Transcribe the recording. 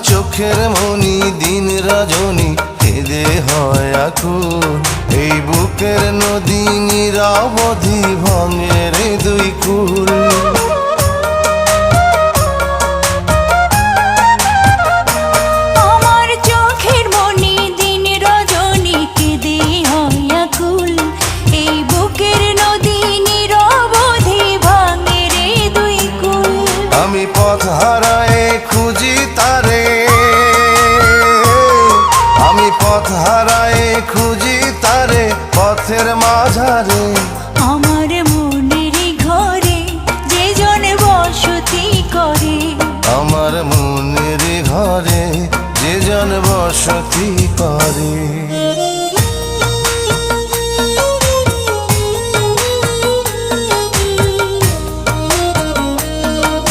চোখের মনি দিন রজনী কেঁদে হয় আকুল। এই বুকের নদী নিরবধি ভাঙে রে দুই কুল। আমার চোখের মনি দিন রজনী কেঁদে হয় আকুল। এই বুকের নদী নিরবধি ভাঙে রে দুই কুল। আমি পথ হারায়ে খুঁজি তারে, আমি পথ হারায়ে খুঁজি তারে পথের মাঝারে। আমার মনের ঘরে যে জন বসতি করে, আমার মনের ঘরে যে জন বসতি করে।